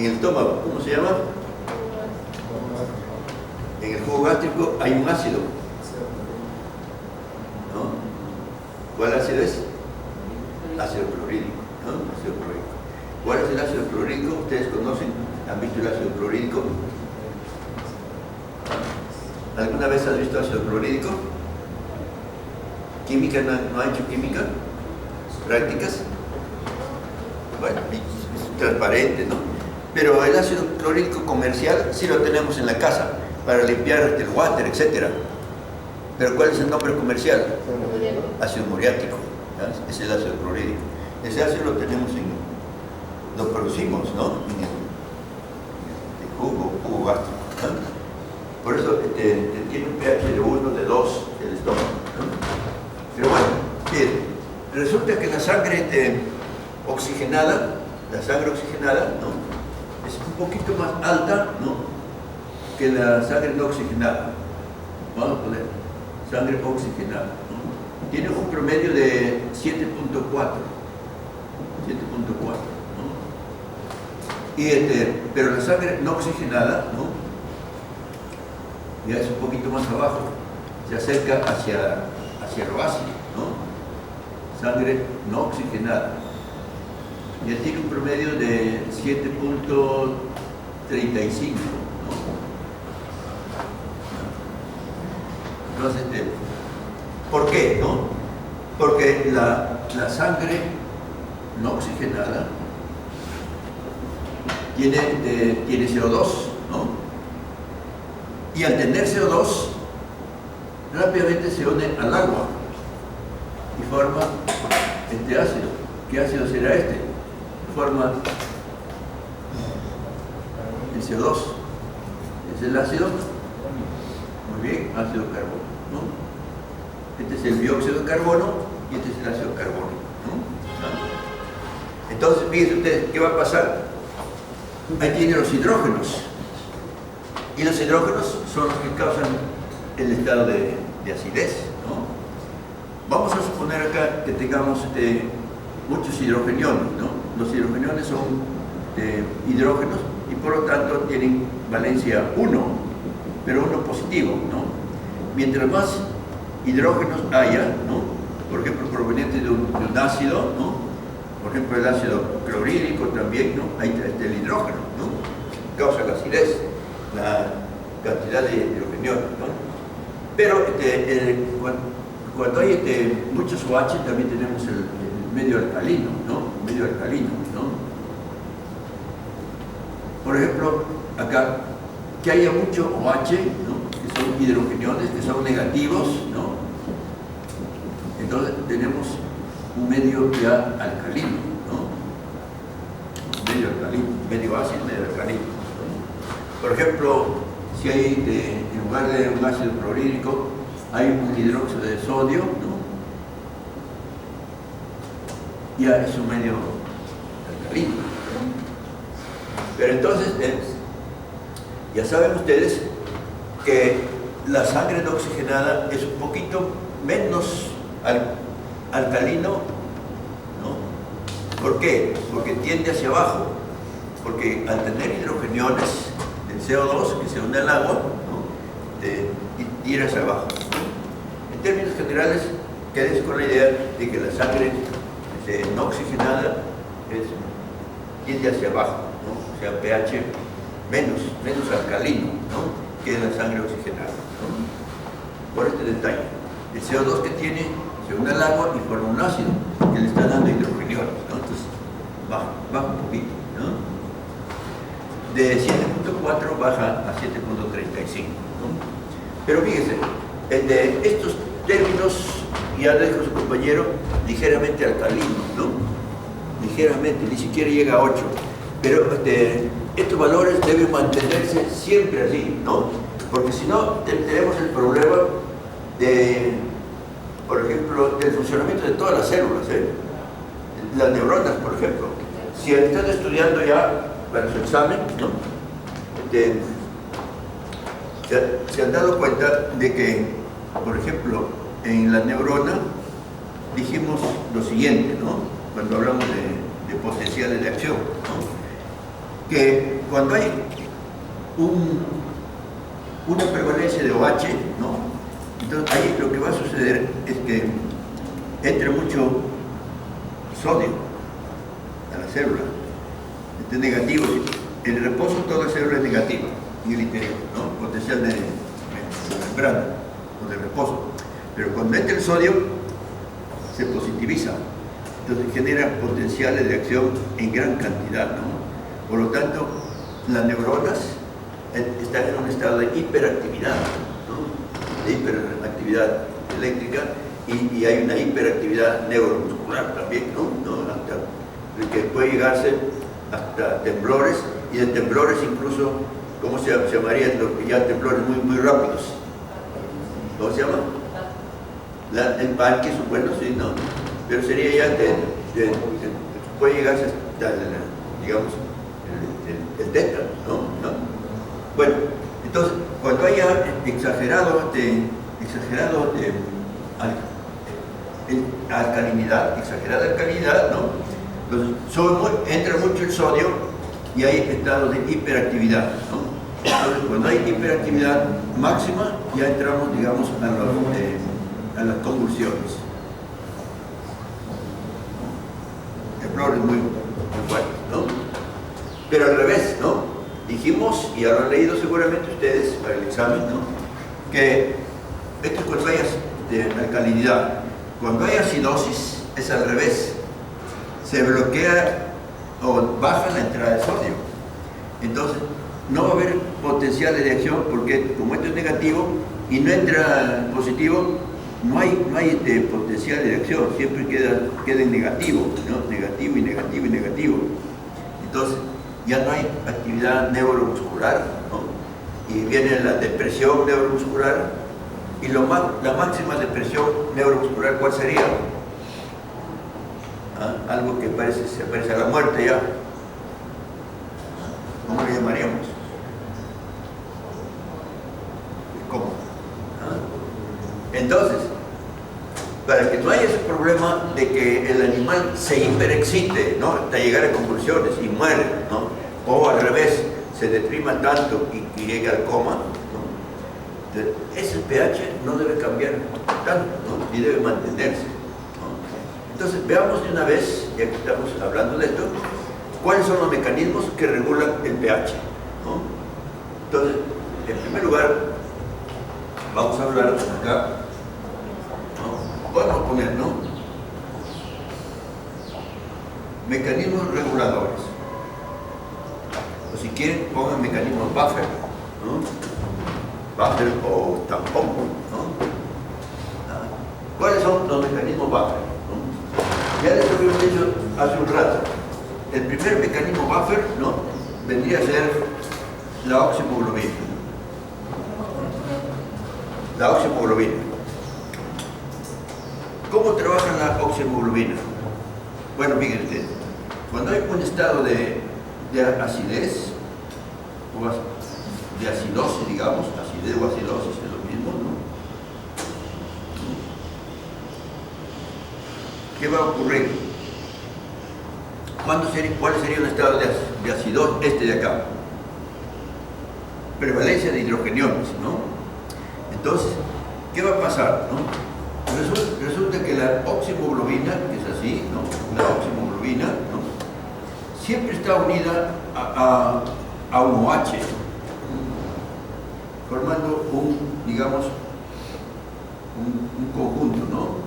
En el estómago, ¿cómo se llama? En el jugo gástrico hay un ácido, ¿no? ¿Cuál ácido es? Ácido clorhídrico, ¿no? Ácido clorhídrico. ¿Cuál es el ácido clorhídrico? ¿Ustedes conocen? ¿Han visto el ácido clorhídrico? ¿Alguna vez has visto ácido clorhídrico? ¿Química? ¿No ha hecho química? ¿Prácticas? Bueno, es transparente, ¿no? Pero el ácido clorhídrico comercial sí lo tenemos en la casa para limpiar el water, etc. Pero ¿cuál es el nombre comercial? Ácido muriático, ¿sabes? Es el ácido clorhídrico. Ese ácido lo tenemos lo producimos, ¿no? En el jugo gástrico, ¿no? Por eso tiene un pH de 1, de 2 el estómago, ¿no? Pero bueno, bien, resulta que la sangre oxigenada, ¿no? Es un poquito más alta, ¿no? Que la sangre no oxigenada. Vamos a poner sangre oxigenada, ¿no? Tiene un promedio de 7.4, ¿no? Pero la sangre no oxigenada, ¿no? Ya es un poquito más abajo, se acerca hacia lo ácido, ¿no? Sangre no oxigenada. Ya tiene un promedio de 7.35, ¿no? Entonces, ¿por qué, no? Porque la sangre no oxigenada tiene CO2, ¿no? Y al tener CO2, rápidamente se une al agua y forma este ácido. ¿Qué ácido será este? Forma el CO2. Es el ácido, muy bien, ácido carbono, ¿no? Este es el dióxido de carbono y este es el ácido carbono, ¿no? Entonces, fíjense ustedes, ¿qué va a pasar? Ahí tienen los hidrógenos. Y los hidrógenos son los que causan el estado de acidez, ¿no? Vamos a suponer acá que tengamos muchos hidrogeniones, ¿no? Los hidrogeniones son hidrógenos y por lo tanto tienen valencia 1, pero 1 positivo, ¿no? Mientras más hidrógenos haya, ¿no? Por ejemplo, provenientes de un ácido, ¿no? Por ejemplo, el ácido clorhídrico también, ¿no? Ahí está el hidrógeno, ¿no? Causa la acidez, la cantidad de hidrogeniones, ¿no? Pero cuando hay muchos OH también tenemos el medio alcalino, ¿no? Medio alcalino, ¿no? Por ejemplo, acá, que haya mucho OH, ¿no? Que son hidrogeniones, que son negativos, ¿no? Entonces tenemos un medio ya alcalino, ¿no? Medio alcalino, medio ácido, medio alcalino, ¿no? Por ejemplo, si hay, en lugar de un ácido clorhídrico, hay un hidróxido de sodio, ¿no? Ya es un medio alcalino. Pero entonces, ya saben ustedes que la sangre no oxigenada es un poquito menos alcalino, ¿no? ¿Por qué? Porque tiende hacia abajo. Porque al tener hidrogeniones del CO2 que se une al agua, ¿no? Ir hacia abajo, ¿no? En términos generales, quédense con la idea de que la sangre no oxigenada tiende hacia abajo, ¿no? O sea, pH menos alcalino, ¿no? Que la sangre oxigenada, ¿no? Por este detalle. El CO2 que tiene se une al agua y forma un ácido que le está dando hidrogeniones, ¿no? Entonces baja un poquito, ¿no? De 7.4 baja a 7.35, ¿no? Pero fíjense, de estos términos, ya lo dijo su compañero, ligeramente alcalino, ¿no? Ligeramente, ni siquiera llega a 8. Pero estos valores deben mantenerse siempre así, ¿no? Porque si no, tenemos el problema de, por ejemplo, del funcionamiento de todas las células, las neuronas, por ejemplo. Si están estudiando ya para su examen, ¿no? Se han dado cuenta de que, por ejemplo, en la neurona dijimos lo siguiente, ¿no? Cuando hablamos de potenciales de acción, ¿no? que cuando hay una prevalencia de OH, ¿no? Entonces ahí lo que va a suceder es que entre mucho sodio a la célula. Este es negativo. En el reposo toda célula es negativa en el interior, ¿no? Potencial de membrana o de reposo. Pero cuando entra el sodio se positiviza. Entonces genera potenciales de acción en gran cantidad, ¿no? Por lo tanto, las neuronas están en un estado de hiperactividad, ¿no? De hiperactividad eléctrica y hay una hiperactividad neuromuscular también, ¿no? Que puede llegarse hasta temblores y de temblores incluso, ¿cómo se llamarían? Ya temblores muy rápidos. ¿Cómo se llama? El Parkinson, bueno, sí, ¿no? Pero sería ya puede llegarse hasta, digamos, el tétano, ¿no? Bueno, entonces, cuando haya exagerada alcalinidad, ¿no? Entonces, entra mucho el sodio y hay estados de hiperactividad, ¿no? Entonces, cuando hay hiperactividad máxima, ya entramos, digamos, a las convulsiones. Temblores muy fuertes, ¿no? Pero al revés, ¿no? Dijimos, y ahora han leído seguramente ustedes para el examen, ¿no? Que esto es cuando hay alcalinidad. Cuando hay acidosis, es al revés. Se bloquea o baja la entrada de sodio. Entonces, no va a haber potenciales de acción porque como esto es negativo y no entra positivo, no hay potencial de acción, siempre queda en negativo, ¿no? Negativo y negativo y negativo. Entonces, ya no hay actividad neuromuscular, ¿no? Y viene la depresión neuromuscular. Y la máxima depresión neuromuscular, ¿cuál sería? ¿Ah? Algo que se parece a la muerte ya. ¿Cómo le llamaríamos? ¿Cómo? ¿Ah? Entonces, para que no haya ese problema de que el animal se hiperexcite, ¿no? Hasta llegar a convulsiones y muere, ¿no? O al revés, se deprima tanto y llega al coma, ¿no? Ese pH no debe cambiar tanto, ¿no? Y debe mantenerse, ¿no? Entonces, veamos de una vez, ya que estamos hablando de esto, cuáles son los mecanismos que regulan el pH, ¿no? Entonces, en primer lugar, vamos a hablar acá, ¿no? Podemos poner, ¿no? Mecanismos reguladores. O si quieren, pongan mecanismos buffer, ¿no? Buffer o tampón, ¿no? ¿Cuáles son los mecanismos buffer? ¿No? Ya les habíamos dicho hace un rato. El primer mecanismo buffer, ¿no? Vendría a ser la oximoglobina. La oximoglobina. ¿Cómo trabaja la oximoglobina? Bueno, fíjense, cuando hay un estado de acidez o de acidosis, digamos, acidez o acidosis es lo mismo, ¿no? ¿Qué va a ocurrir? ¿Cuál sería un estado de acidosis? Este de acá. Prevalencia de hidrogeniones, ¿no? Entonces, ¿qué va a pasar, no? Resulta que la oximoglobina, que es así, ¿no? La oximoglobina, ¿no? Siempre está unida a un OH, formando digamos, un conjunto, ¿no?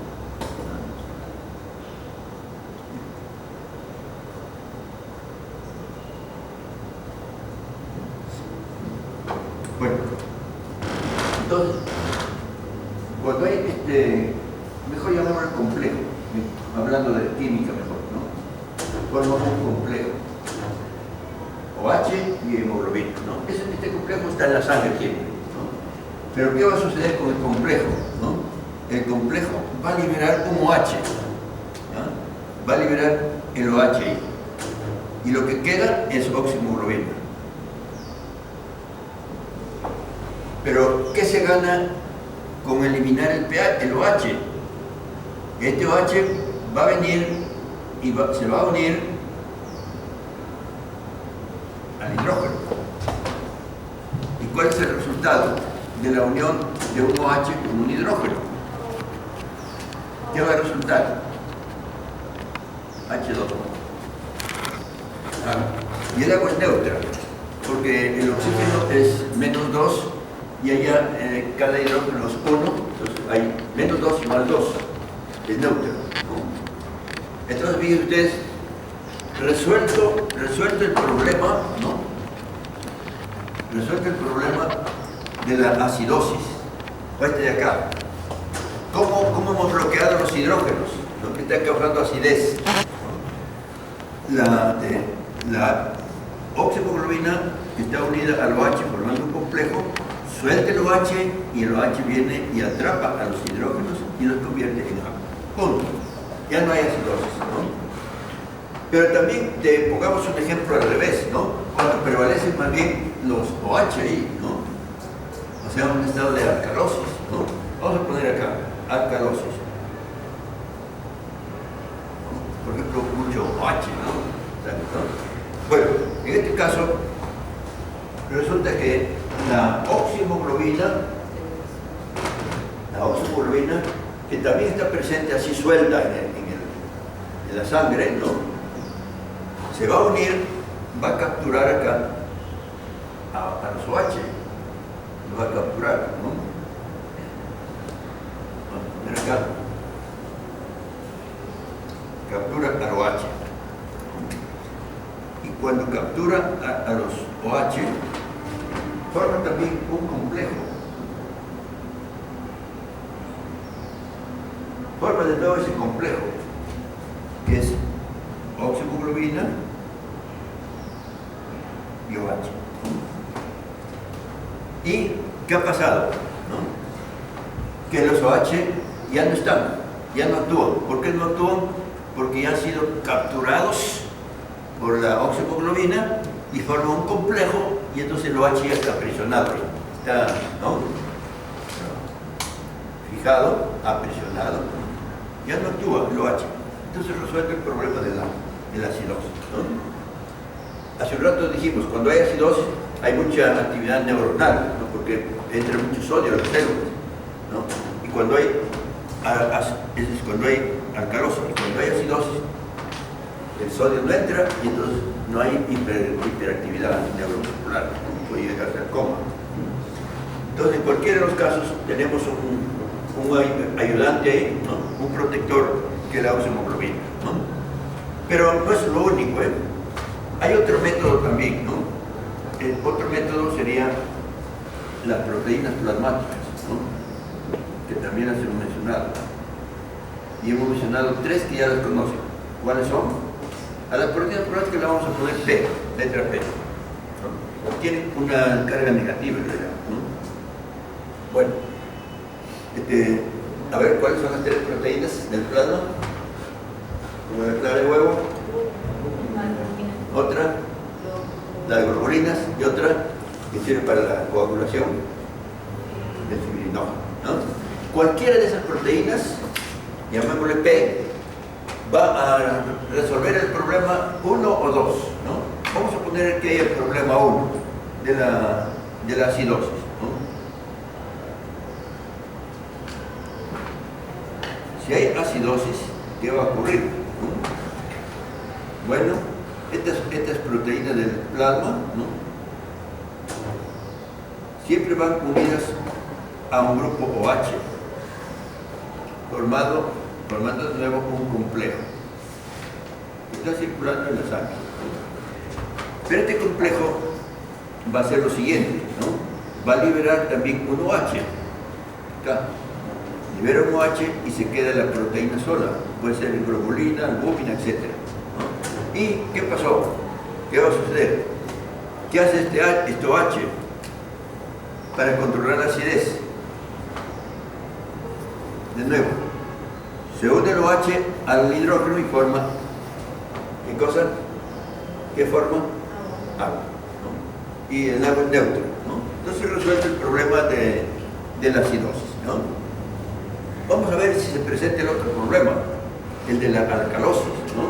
Bueno, entonces, cuando hay mejor llamarlo complejo, hablando de química mejor, ¿no? Formamos un complejo, OH y hemoglobina, ¿no? Este complejo está en la sangre siempre, ¿no? Pero ¿qué va a suceder con el complejo, no? El complejo va a liberar un OH, ¿no? Va a liberar el OH ahí, y lo que queda es oximoglobina. Pero, ¿qué se gana con eliminar el OH? Este OH va a venir y se va a unir al hidrógeno. ¿Y cuál es el resultado de la unión de un OH con un hidrógeno? ¿Qué va a resultar? H2O. Y el agua es neutra, porque el oxígeno es menos 2 y allá cada hidrógeno es 1, entonces hay menos 2 más 2, es neutra, ¿no? Entonces, miren ustedes, resuelto el problema, ¿no? Resuelto el problema de la acidosis, o este de acá. ¿Cómo hemos bloqueado los hidrógenos? Lo que está causando acidez. La oximoglobina que está unida al OH formando un complejo, suelta el OH y el OH viene y atrapa a los hidrógenos y los convierte en agua. Punto. Ya no hay acidosis, ¿no? Pero también te pongamos un ejemplo al revés, ¿no? Cuando prevalecen más bien los OH ahí, ¿no? O sea, un estado de alcalosis, ¿no? Vamos a poner acá, alcalosis. Por ejemplo, mucho OH, ¿no? Bueno, en este caso, resulta que la oximoglobina, que también está presente así suelta en la sangre, ¿no? Se va a unir, va a capturar acá a los OH, lo va a capturar, ¿no? Vamos a poner acá, captura al OH. Y cuando captura a los OH, forma también un complejo. Forma de nuevo ese complejo, que es oximoglobina y OH. ¿Y qué ha pasado? ¿No? Que los OH ya no están, ya no actúan. ¿Por qué no actúan? Porque ya han sido capturados por la oximoglobina y forma un complejo y entonces el OH ya está aprisionado, está, ¿no? Fijado, aprisionado, ya no actúa el OH. Entonces resuelve el problema de la acidosis, ¿no? Hace un rato dijimos, cuando hay acidosis hay mucha actividad neuronal, ¿no? Porque entra mucho sodio a las células, ¿no? Y cuando hay alcalosis, y cuando hay acidosis, el sodio no entra y entonces no hay hiperactividad neuromuscular, puede llegarse al coma. Entonces, en cualquiera de los casos, tenemos un ayudante ahí, ¿no? Un protector que es la oximoglobina, ¿no? Pero no es lo único, ¿eh? Hay otro método también, ¿no? El otro método sería las proteínas plasmáticas, ¿no? Que también las hemos mencionado. Y hemos mencionado 3 que ya las conocen. ¿Cuáles son? A las proteínas plasmáticas le vamos a poner P, letra P, ¿no? Tienen una carga negativa en realidad, ¿no? Bueno, a ver, ¿cuáles son las 3 proteínas del plasma? Como la clara de huevo, otra, la de globurinas, y otra que sirve para la coagulación del fibrinógeno, ¿no? Cualquiera de esas proteínas, llamémosle P, va a resolver el problema 1 o 2, ¿no? Vamos a poner que hay el problema 1 de la acidosis, ¿no? Si hay acidosis, ¿qué va a ocurrir? ¿No? Bueno, estas proteínas del plasma, ¿no? Siempre van unidas a un grupo OH, formando de nuevo un complejo que está circulando en la sangre. Pero este complejo va a ser lo siguiente, ¿no? Va a liberar también un OH. Acá. Libera un OH y se queda la proteína sola. Puede ser globulina, albúmina, etc. ¿No? ¿Y qué pasó? ¿Qué va a suceder? ¿Qué hace este OH para controlar la acidez? De nuevo, se une el OH al hidrógeno y forma, ¿qué cosa? ¿Qué forma? Agua, ¿no? Y el agua es neutra, ¿no? Entonces resuelve el problema de la acidosis, ¿no? Vamos a ver si se presenta el otro problema, el de la alcalosis, ¿no?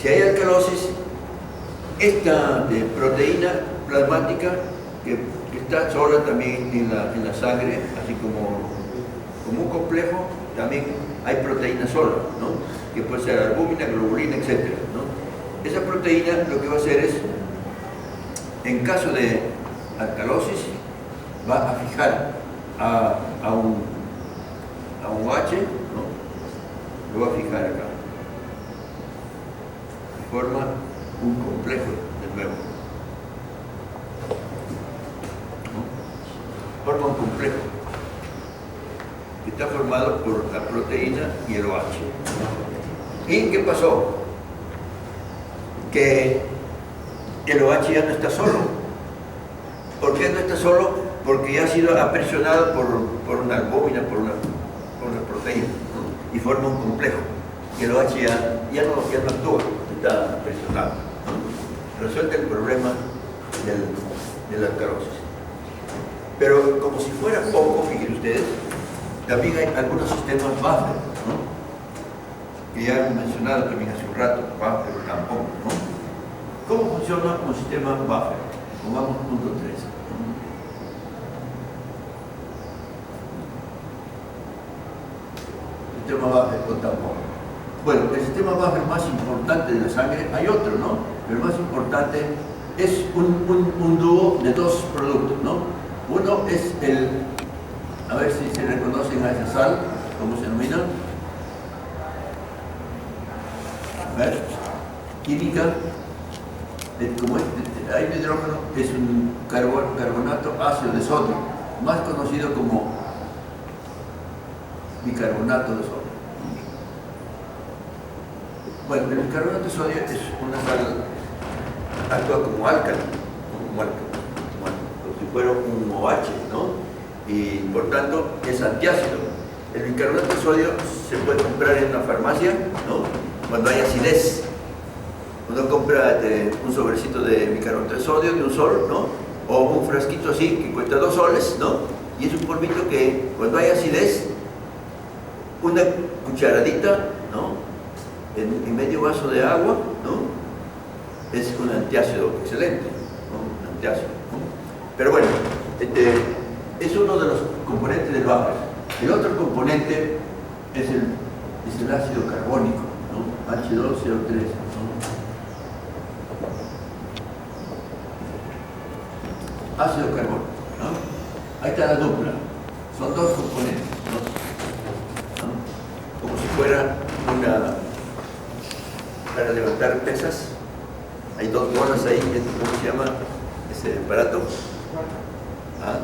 Si hay alcalosis, esta proteína plasmática que está sola también en la sangre, así como un complejo, también hay proteína sola, ¿no? Que puede ser albúmina, globulina, etc., ¿no? Esa proteína lo que va a hacer es, en caso de alcalosis, va a fijar a un H, ¿no? Lo va a fijar acá. Y forma un complejo de nuevo. ¿No? Forma un complejo que está formado por la proteína y el OH. ¿Y qué pasó? Que el OH ya no está solo. ¿Por qué no está solo? Porque ya ha sido apresionado por una albúmina, por una proteína, ¿no? Y forma un complejo. Y el OH ya no actúa, está presionado, ¿no? Resuelve el problema de la alcalosis. Pero como si fuera poco, fíjense ustedes, también hay algunos sistemas buffer, ¿no? Que ya hemos mencionado también hace un rato, buffer o tampón, ¿no? ¿Cómo funciona un sistema buffer? Pongamos punto 3. Sistema buffer o tampón. Bueno, el sistema buffer más importante de la sangre, hay otro, ¿no? Pero el más importante es un dúo de dos productos, ¿no? Uno es a ver si se reconocen a esa sal, ¿cómo se denomina? A ver, química, como hay hidrógeno, es un carbonato ácido de sodio, más conocido como bicarbonato de sodio. Bueno, el bicarbonato de sodio es una sal, actúa como álcali, como si fuera un OH, ¿no? Y por tanto es antiácido. El bicarbonato de sodio se puede comprar en una farmacia, ¿no? Cuando hay acidez. Uno compra un sobrecito de bicarbonato de sodio de un sol, ¿no? O un frasquito así que cuesta 2 soles, ¿no? Y es un polvito que cuando hay acidez, una cucharadita, ¿no? En medio vaso de agua, ¿no? Es un antiácido excelente, ¿no? Un antiácido, ¿no? Pero bueno, es uno de los componentes del buffer. El otro componente es el ácido carbónico, ¿no? H2CO3, ¿no? Ácido carbónico, ¿no? Ahí está la dupla. Son dos componentes, ¿no? Como si fuera para levantar pesas. Hay dos bolas ahí, ¿cómo se llama ese aparato? ¿Ah?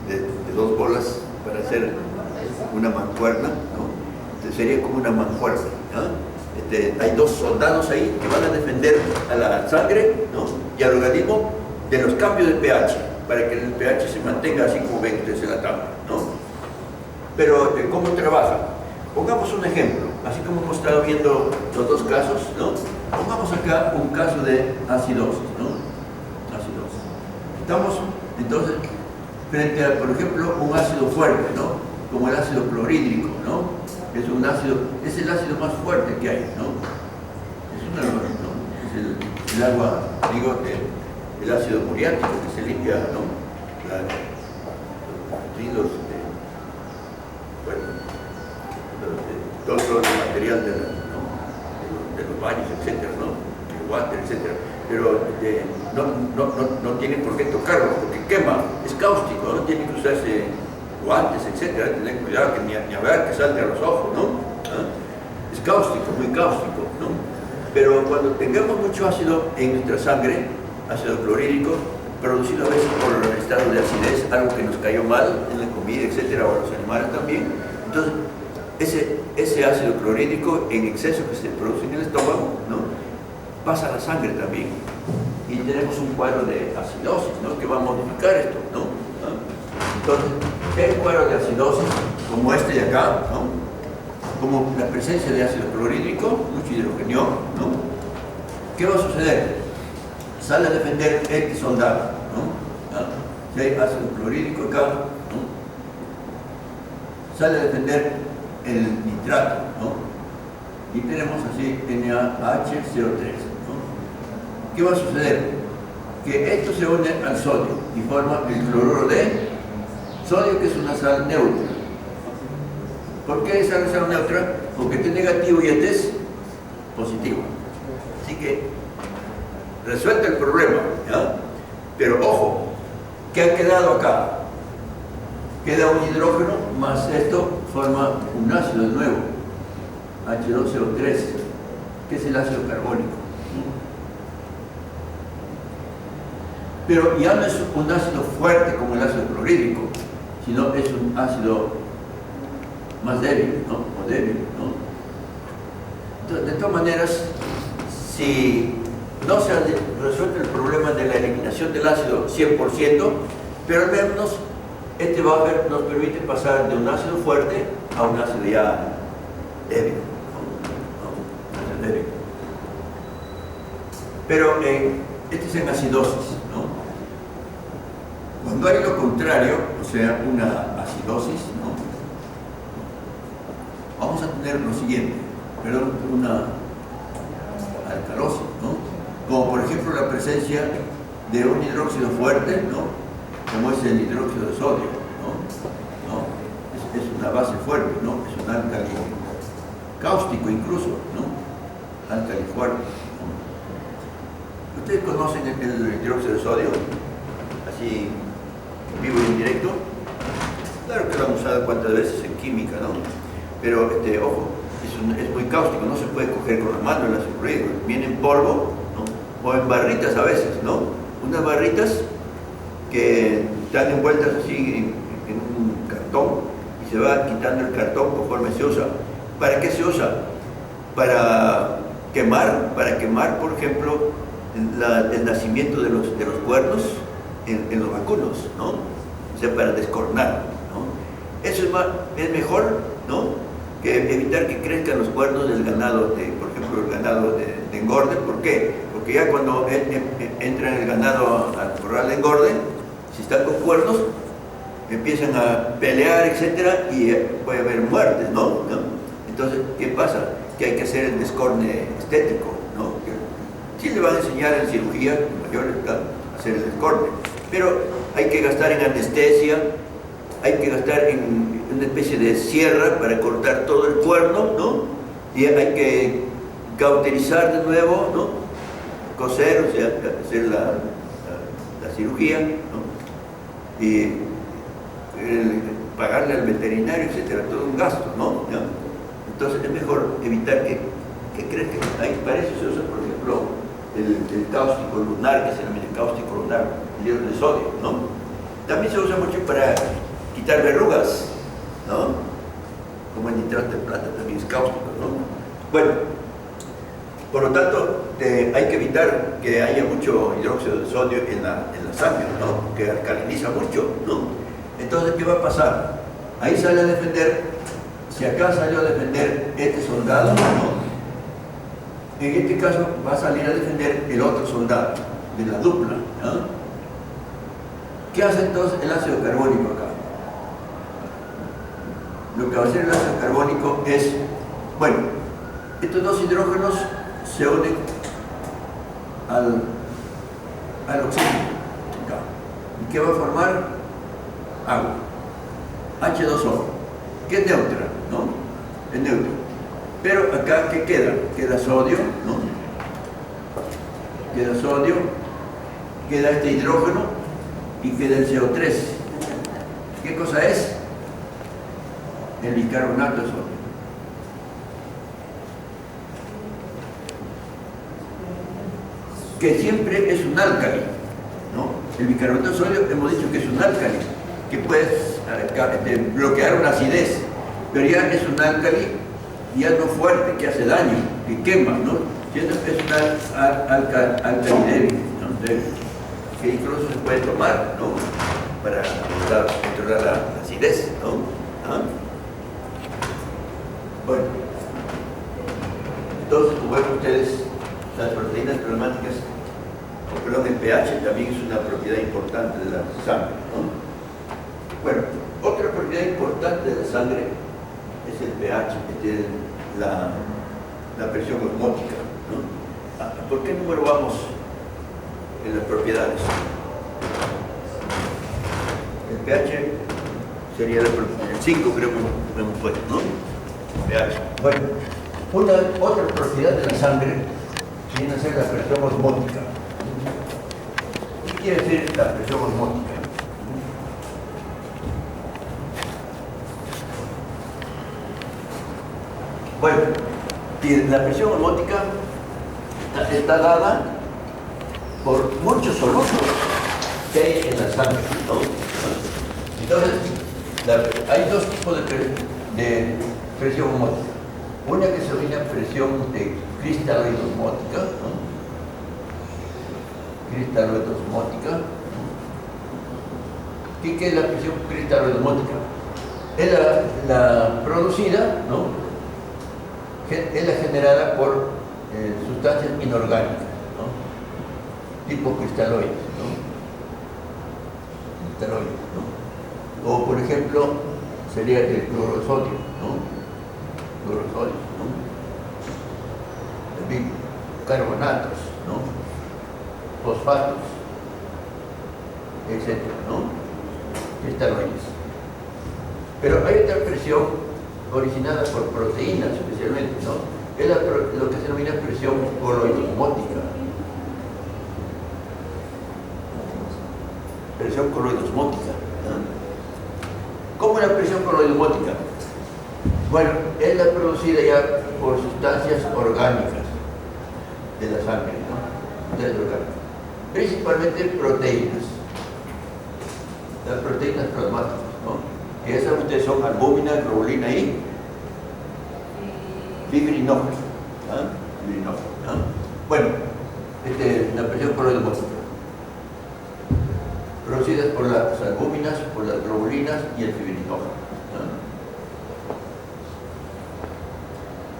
De dos bolas para hacer una mancuerna, ¿no? Entonces sería como una mancuerna, ¿no? Hay dos soldados ahí que van a defender a la sangre, ¿no? Y al organismo de los cambios de pH, para que el pH se mantenga así como ven ustedes en la tabla, ¿no? Pero, ¿cómo trabaja? Pongamos un ejemplo, así como hemos estado viendo los dos casos, ¿no? Pongamos acá un caso de acidosis, ¿no? Acidosis. Estamos, entonces, frente a, por ejemplo, un ácido fuerte, ¿no? Como el ácido clorhídrico, ¿no? Es un ácido, es el ácido más fuerte que hay, ¿no? Es un agua, ¿no? Es el agua, digo, el ácido muriático que se limpia, ¿no? Todo el material de los baños, etcétera, ¿no? El water, etcétera. Pero no tienen por qué tocarlo, porque quema, es cáustico, no tienen que usarse guantes, etcétera. Tener cuidado que ni a ver que salte a los ojos, ¿no? ¿Ah? Es cáustico, muy cáustico, ¿no? Pero cuando tengamos mucho ácido en nuestra sangre, ácido clorhídrico, producido a veces por el estado de acidez, algo que nos cayó mal en la comida, etcétera, o a los animales también, entonces ese ácido clorhídrico en exceso que se produce en el estómago, ¿no? Pasa a la sangre también y tenemos un cuadro de acidosis, ¿no? Que va a modificar esto, ¿no? Entonces, el cuadro de acidosis, como este de acá, ¿no? Como la presencia de ácido clorhídrico, mucho hidrogenio, ¿no? ¿Qué va a suceder? Sale a defender este soldado, ¿no? Si hay ácido clorhídrico acá, ¿no? Sale a defender el nitrato, ¿no? y tenemos así NaHCO3, ¿no? ¿Qué va a suceder? Que esto se une al sodio y forma el cloruro de sodio, que es una sal neutra. ¿Por qué es una sal neutra? Porque este es negativo y este es positivo. Así que resuelto el problema, ¿ya? Pero ojo, ¿qué ha quedado acá? Queda un hidrógeno más esto forma un ácido nuevo, H2CO3, que es el ácido carbónico. Pero ya no es un ácido fuerte como el ácido clorhídrico, sino es un ácido más débil, ¿no? O débil, ¿no? Entonces, de todas maneras, si no se ha resuelto el problema de la eliminación del ácido 100%, pero al menos este buffer nos permite pasar de un ácido fuerte a un ácido ya débil, ¿no? Débil. Pero este es en acidosis, ¿no? Cuando hay lo contrario, o sea, una acidosis, ¿no? Vamos a tener lo siguiente, perdón, una alcalosis, ¿no? Como por ejemplo la presencia de un hidróxido fuerte, ¿no? Como es el hidróxido de sodio, ¿no? Es una base fuerte, ¿no? Es un álcali cáustico incluso, ¿no? Álcali fuerte, ¿no? ¿Ustedes conocen el hidróxido de sodio? Así, en vivo y en directo. Claro que lo han usado cuantas veces en química, ¿no? Pero, ojo, es muy cáustico, no se puede coger con la mano el ácido clorhídrico. Viene en polvo, ¿no? O en barritas a veces, ¿no? Unas barritas que están envueltas así en un cartón y se va quitando el cartón conforme se usa. ¿Para qué se usa? Para quemar, por ejemplo, el nacimiento de los cuernos en los vacunos, ¿no? O sea, para descornar, ¿no? Eso es mejor, ¿no? Que evitar que crezcan los cuernos del ganado, por ejemplo, el ganado de engorde. ¿Por qué? Porque ya cuando entra el ganado al corral de engorde, si están con cuernos, empiezan a pelear, etcétera, y puede haber muertes, ¿no? Entonces, ¿qué pasa? Que hay que hacer el descorne estético, ¿no? Sí le van a enseñar en cirugía, mayores, a hacer el descorne, pero hay que gastar en anestesia, hay que gastar en una especie de sierra para cortar todo el cuerno, ¿no? Y hay que cauterizar de nuevo, ¿no? Coser, o sea, hacer la cirugía, ¿no? Y pagarle al veterinario, etcétera, todo un gasto, ¿no? Entonces es mejor evitar que crees que ahí para eso se usa, por ejemplo, el cáustico lunar, que se llama el cáustico lunar, el hidróxido de sodio, ¿no? También se usa mucho para quitar verrugas, ¿no? Como el nitrato de plata también es cáustico, ¿no? Bueno, por lo tanto, hay que evitar que haya mucho hidróxido de sodio en la sangre, ¿no? Que alcaliniza mucho, ¿no? Entonces, ¿qué va a pasar? Ahí sale a defender, si acá salió a defender este soldado, ¿no? En este caso va a salir a defender el otro soldado, de la dupla, ¿no? ¿Qué hace entonces el ácido carbónico acá? Lo que va a hacer el ácido carbónico es, bueno, estos dos hidrógenos se unen al oxígeno acá. ¿Y qué va a formar? Agua, H2O, que es neutra, ¿no? Es neutra. Pero acá, ¿qué queda? Queda sodio, ¿no? Queda sodio, queda este hidrógeno y queda el CO3. ¿Qué cosa es? El bicarbonato de sodio. Que siempre es un álcali, ¿no? El bicarbonato de sodio hemos dicho que es un álcali, que puede bloquear una acidez, pero ya es un álcali ya no fuerte, que hace daño, que quema, ¿no? Es una álcali débil, ¿no? Que incluso se puede tomar, ¿no? Para controlar la acidez, ¿no? ¿Ah? Bueno, entonces, como ven ustedes, las proteínas plasmáticas, perdón, el pH también es una propiedad importante de la sangre, ¿no? Bueno, otra propiedad importante de la sangre es el pH, la presión osmótica, ¿no? ¿Por qué número vamos en las propiedades? El pH sería el 5, creo que hemos puesto, ¿no? pH. Bueno, otra propiedad de la sangre viene a ser la presión osmótica. ¿Qué quiere decir la presión osmótica? Bueno, la presión osmótica está dada por muchos solutos que hay en la sangre, ¿no? Entonces, hay dos tipos de presión osmótica. Una que se denomina presión de cristaloidosmótica, ¿no? Cristaloidosmótica. ¿Qué es la presión cristaloidosmótica? Es la producida, ¿no? Es la generada por sustancias inorgánicas, ¿no? Tipo cristaloides, ¿no? Cristaloides, ¿no? O por ejemplo, sería el cloro de sodio, ¿no? Cloro de sodio, ¿no? También carbonatos, ¿no? Fosfatos, etcétera, ¿no? Cristaloides. Pero hay otra presión originada por proteínas especialmente, ¿no? Es lo que se denomina presión coloidosmótica. Presión coloidosmótica, ¿no? ¿Cómo es la presión coloidosmótica? Bueno, es la producida ya por sustancias orgánicas de la sangre, ¿no? Sustancias orgánicas. Principalmente proteínas. Las proteínas plasmáticas, ¿no? Que esas ustedes son albúmina, globulina y fibrinógeno. ¿Ah? Fibrinógeno, ¿ah? Bueno, la presión coloidosmótica, producidas por las albúminas, por las globulinas y el fibrinógeno. ¿Ah?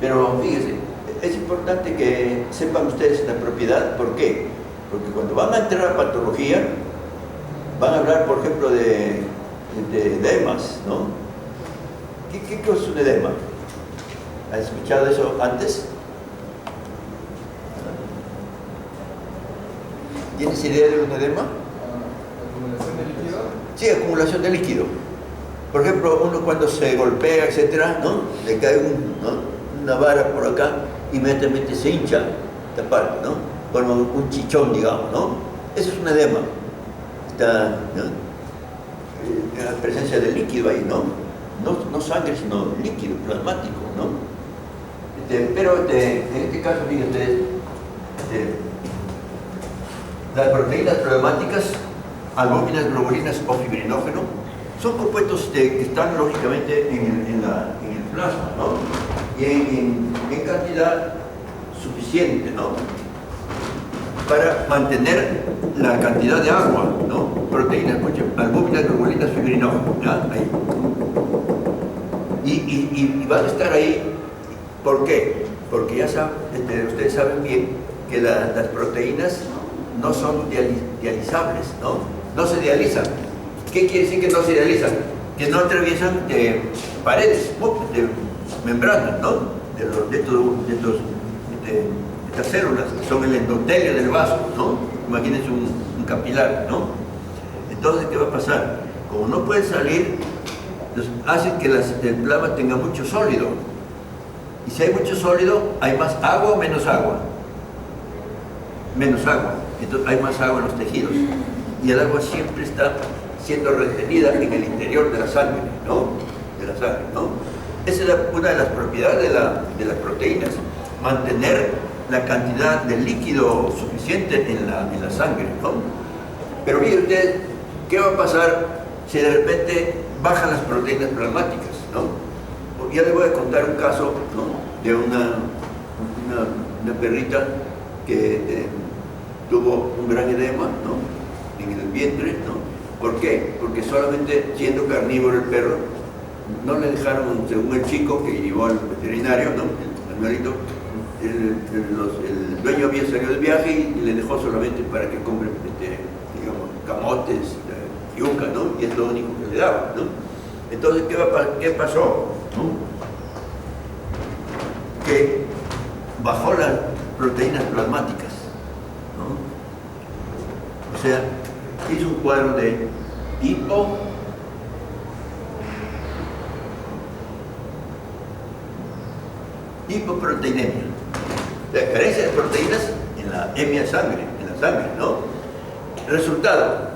Pero fíjense, es importante que sepan ustedes la propiedad. ¿Por qué? Porque cuando van a entrar a patología, van a hablar, por ejemplo, de edemas, ¿no? ¿Qué cosa es un edema? ¿Has escuchado eso antes? ¿Tienes idea de un edema? ¿Acumulación de líquido? Sí, acumulación de líquido. Por ejemplo, uno cuando se golpea, etcétera, ¿no? Le cae una vara por acá, inmediatamente se hincha esta parte, ¿no? Forma un chichón, digamos, ¿no? Eso es un edema. Está, ¿no? La presencia de líquido ahí, ¿no? No sangre, sino líquido plasmático, ¿no? Pero en este caso, fíjense, las proteínas plasmáticas, albúminas, globulinas o fibrinógeno, son compuestos que están lógicamente en el plasma, ¿no? Y en cantidad suficiente, ¿no? Para mantener la cantidad de agua, ¿no? Proteínas, albúminas, globulinas, fibrinógeno, ¿ya? Ahí. Y van a estar ahí, ¿por qué? Porque ya saben, ustedes saben bien que las proteínas no son dializables, ¿no? No se dializan. ¿Qué quiere decir que no se dializan? Que no atraviesan paredes, de membranas, ¿no? De estas células, que son el endotelio del vaso, ¿no? Imagínense un capilar, ¿no? Entonces, ¿qué va a pasar? Como no puede salir, hacen que el plasma tenga mucho sólido. Y si hay mucho sólido, ¿hay más agua o menos agua? Menos agua. Entonces hay más agua en los tejidos. Y el agua siempre está siendo retenida en el interior de la sangre, ¿no? De la sangre, ¿no? Esa es una de las propiedades de las proteínas. Mantener la cantidad de líquido suficiente en la sangre, ¿no? Pero miren ustedes, ¿qué va a pasar si de repente bajan las proteínas plasmáticas, ¿no? Ya les voy a contar un caso, ¿no? De una perrita que tuvo un gran edema, ¿no? En el vientre, ¿no? ¿Por qué? Porque solamente siendo carnívoro el perro, no le dejaron, según el chico que llevó al veterinario, ¿no? El animalito, el dueño había salido del viaje y le dejó solamente para que compre, digamos, camotes, yuca, ¿no? Y es lo único que le daba, ¿no? Entonces, ¿qué pasó? ¿No? Que bajó las proteínas plasmáticas, ¿no? O sea, hizo un cuadro de hipoproteinemia, la carencia de proteínas en la hemia en la sangre, ¿no? Resultado,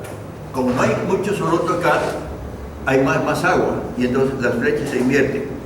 como no hay mucho soluto acá, hay más agua y entonces las flechas se invierten.